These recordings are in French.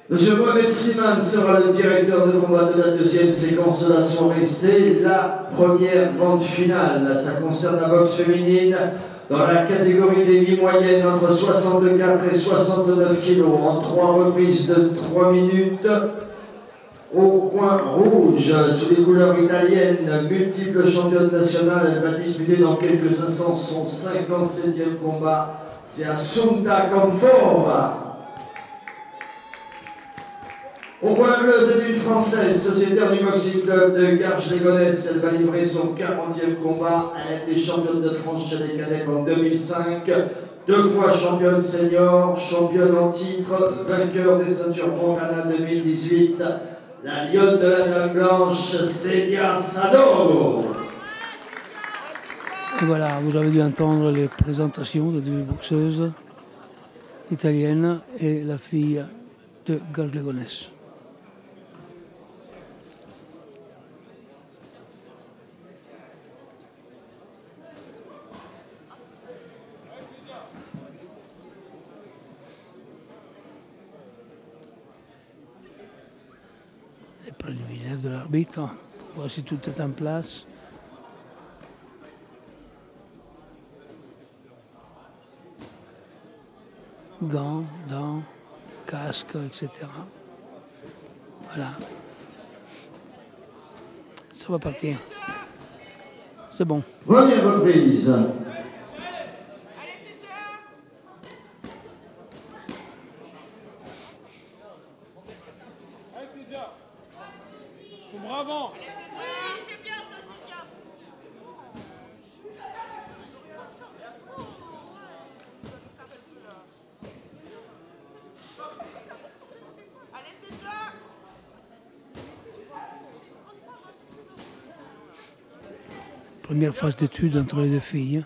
Monsieur Mohamed Slimane sera le directeur de combat de la deuxième séquence de la soirée. C'est la première grande finale. Ça concerne la boxe féminine dans la catégorie des mi-moyennes entre 64 et 69 kg en 3 reprises de 3 minutes. Au coin rouge, sous les couleurs italiennes, multiple championne nationale, elle va disputer dans quelques instants son 57e combat. C'est Assunta Conforma. Au coin bleu, c'est une Française, sociétaire du Boxing Club de Garges-les-Gonesse. Elle va livrer son 40e combat. Elle a été championne de France chez les cadettes en 2005, 2 fois championne senior, championne en titre, vainqueur des ceintures Montana 2018. La lionne de la Dame Blanche, Célia Sado. Et voilà, vous avez dû entendre les présentations de deux boxeuses italiennes et la fille de Garges-les-Gonesse. Les préliminaires de l'arbitre, pour voir si tout est en place. Gants, dents, casque, etc. Voilà. Ça va partir. C'est bon. Première reprise. Bravo. Première phase d'étude entre les deux filles.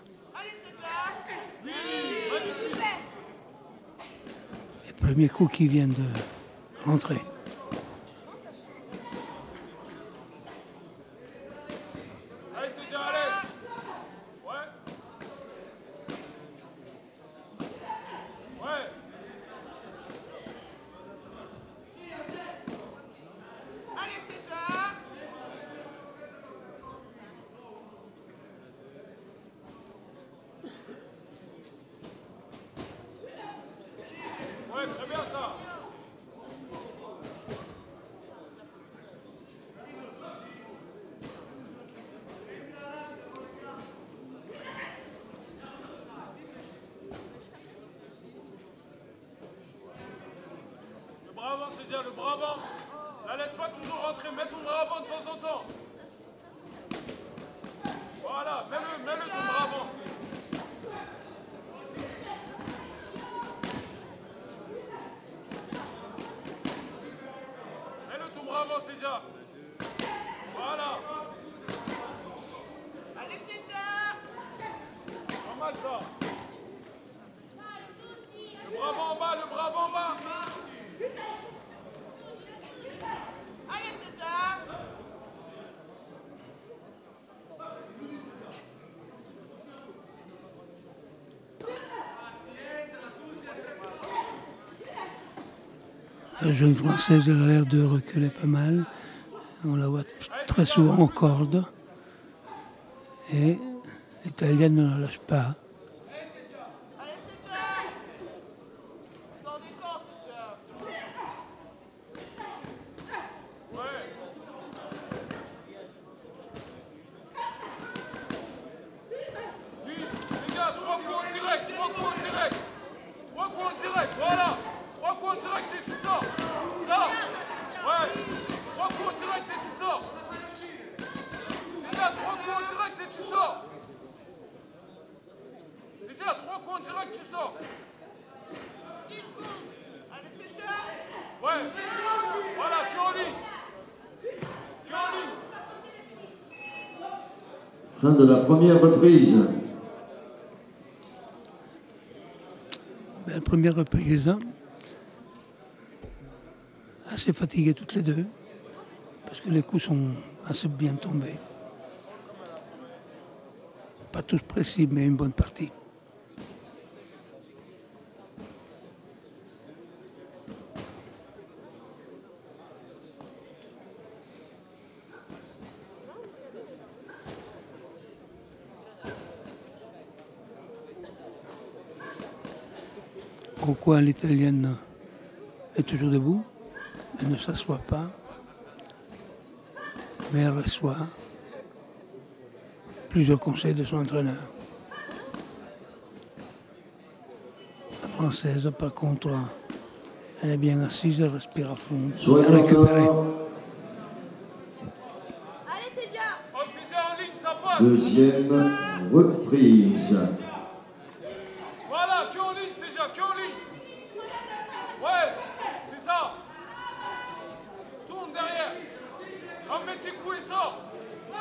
Le premier coup qui vient de rentrer. Très bien ça. Le bras avant, c'est bien, le bras avant. La laisse pas toujours rentrer, mets ton bras avant de temps en temps. Voilà, mets-le ton bras avant. Bravo, Cédia. Voilà. Allez, Cédia. Pas mal ça. Le bras en bas, le bras en bas. Allez, Cédia. La jeune Française, elle a l'air de reculer pas mal. On la voit très souvent en corde. Et l'Italienne ne la lâche pas. Allez, Cédia. Sors des cordes, Cédia. Ouais. Oui, les gars, 3 coups en direct, 3 coups en direct. 3 coups en direct, voilà. 3 coups en direct et tu sors. Ça. Ouais. 3 coups en direct et tu sors. C'est bien, 3 coups en direct et tu sors. C'est bien, 3 coups en direct, tu sors. Allez, c'est bien. Ouais. Voilà, tu es en ligne. Tu es en ligne. Fin de la première reprise. La première reprise, assez fatiguées toutes les deux, parce que les coups sont assez bien tombés. Pas tous précis, mais une bonne partie. Au coin, l'Italienne est toujours debout. Elle ne s'assoit pas, mais elle reçoit plusieurs conseils de son entraîneur. La Française, par contre, elle est bien assise, elle respire à fond, bien récupérée. Deuxième reprise. Voilà, que en ligne, c'est déjà, que en ligne. Ouais, c'est ça. Tourne derrière. Remets tes coups et sors. Oui.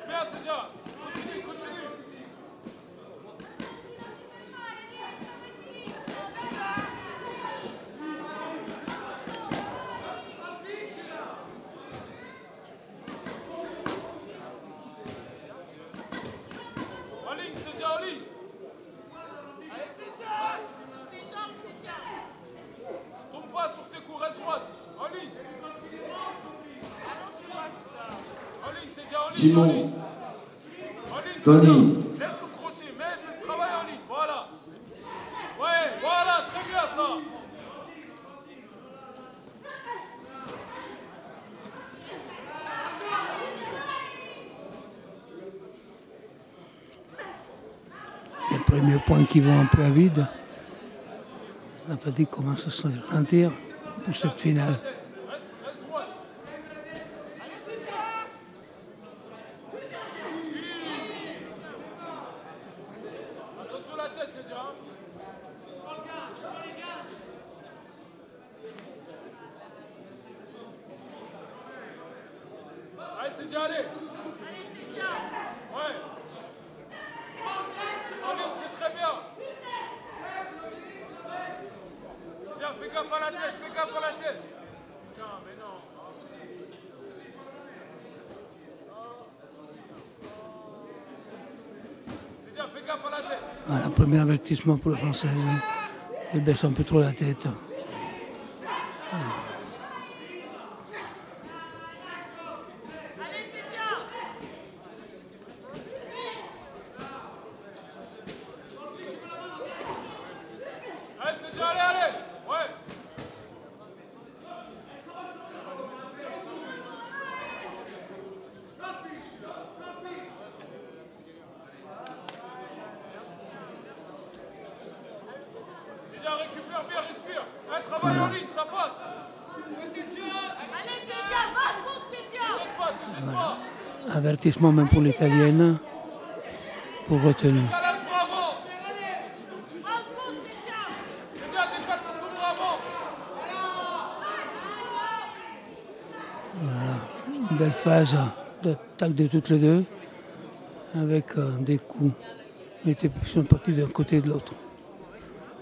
Bien, c'est déjà. Continue, continue. En ligne, c'est déjà en ligne. Allez, c'est déjà. Tes jambes, c'est déjà. Tombe pas sur tes coups, reste droite. En ligne. En ligne, c'est déjà en ligne. Simon. En ligne, Tony. laisse le crochet, mets le travail en ligne, voilà. Ouais, voilà, très bien ça. Les premiers points qui vont un peu à vide. La fatigue commence à se sentir pour cette finale. Reste droite. Allez, c'est ça. Attention la tête, c'est déjà. Allez, c'est déjà allé. Allez, c'est bien. Ouais. Allez, c'est très bien. Tiens, fais gaffe à la tête, fais gaffe à la tête. Putain, mais non. C'est déjà, fais gaffe à la tête. Voilà, premier avertissement pour la Française. Elle baisse un peu trop la tête. Allez, c'est bien. Allez, c'est déjà, allez, allez. Ouais. Déjà, récupère bien, respire. Un travail en ligne, ça passe. Allez, c'est bien, passe contre, c'est bien. Te gêne pas, te gêne pas. Avertissement même pour l'Italienne, pour retenue. Décalage pour avant. Passe contre, c'est bien. C'est bien, décale surtout pour avant. Voilà, une belle phase d'attaque de toutes les deux, avec des coups qui sont partis d'un côté et de l'autre.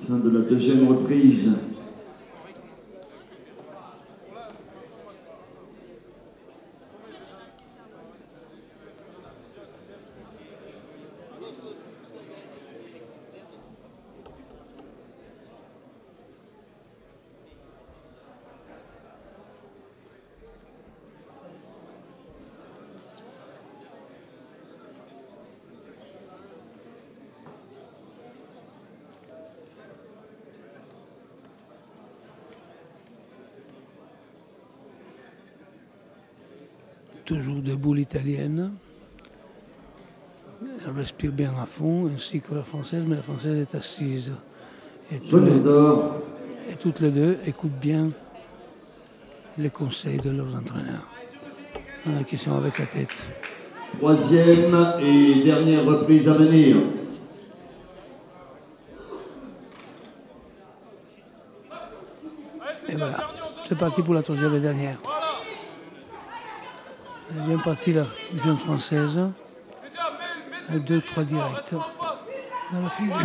Fin de la deuxième reprise. Toujours debout l'Italienne. Elle respire bien à fond, ainsi que la Française, mais la Française est assise. Et toutes les deux écoutent bien les conseils de leurs entraîneurs. Voilà, qui sont avec la tête. Troisième et dernière reprise à venir. Et voilà, c'est parti pour la troisième et dernière. Elle est bien partie la jeune Française. À 2-3 directs. Dans la figure.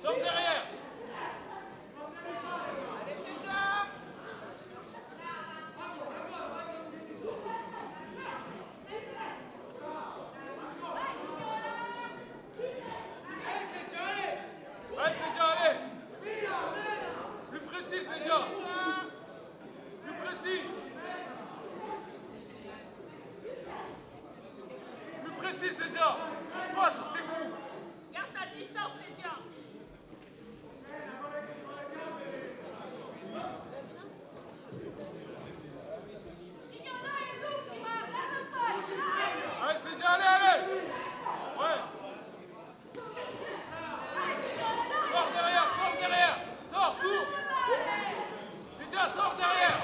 Sors derrière. Allez, c'est déjà allé. Vas-y, Cédia. Coupe pas sur tes coups. Garde ta distance, Cédia. Allez, Cédia, allez, allez. Ouais. Sors derrière, sors derrière. Sors, tourne. Cédia, sors derrière.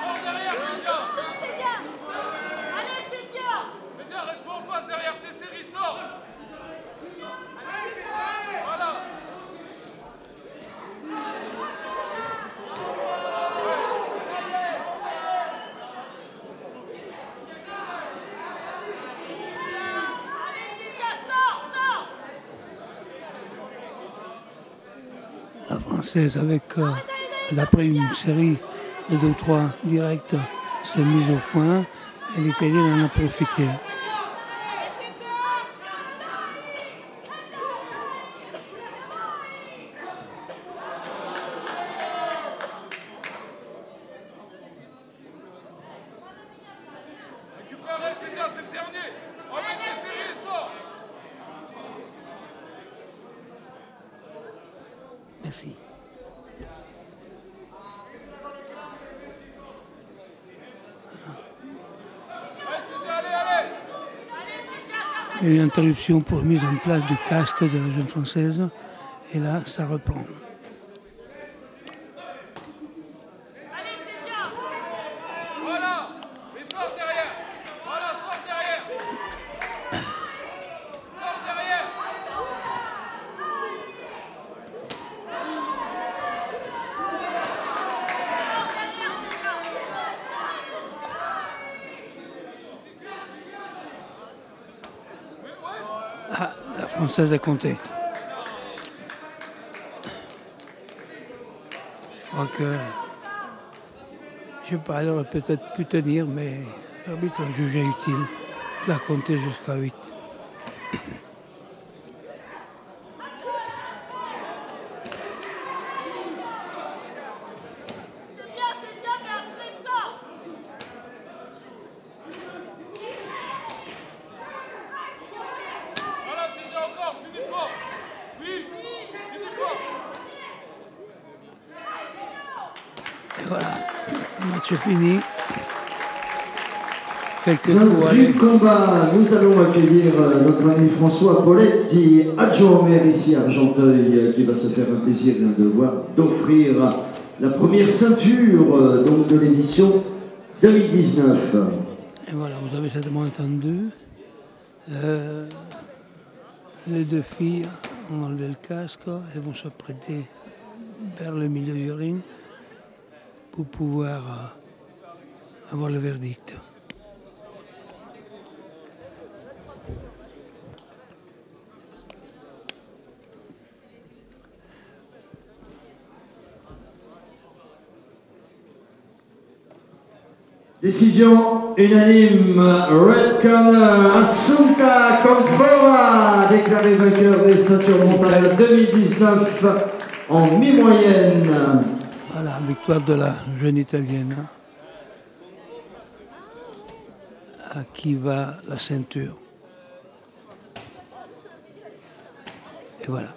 Sors derrière, Cédia. Allez, Cédia. Cédia, reste pas en face derrière tes séries, sors. Voilà. Allez, Cédia, sors, sors. La Française, avec, d'après une série de 2 ou 3 directs, s'est mise au point et l'Italienne en a profité. Récupère, Cédia, c'est le dernier. Remets tes séries et sors. Merci. Allez, Cédia, allez, allez. Allez, Cédia, Il y a eu une interruption pour mise en place du casque de la jeune Française et là, ça reprend. allez, Cédia. Voilà. Et sors derrière. Voilà, sors derrière. Sors derrière. Mais ouais. Ah, la Française a compté. Je crois que, je sais pas, elle aurait peut-être pu tenir, mais l'arbitre a jugé utile de la compter jusqu'à 8. Cédia, Cédia, mais après ça. Voilà, Cédia, encore. Finis fort. Oui, finis fort. Et voilà, le match est fini. Quelques Fin coups à du l'aise. combat, nous allons accueillir notre ami François Poletti, adjoint au maire ici à Argenteuil, qui va se faire un plaisir d'offrir la première ceinture donc de l'édition 2019. Et voilà, vous avez certainement entendu. Les 2 filles ont enlevé le casque, elles vont se prêter vers le milieu du ring pour pouvoir avoir le verdict. Décision unanime, Red Corner, Assunta Confora, déclaré vainqueur des ceintures mondiales 2019 en mi-moyenne. Voilà, victoire de la jeune Italienne, à qui va la ceinture. Et voilà.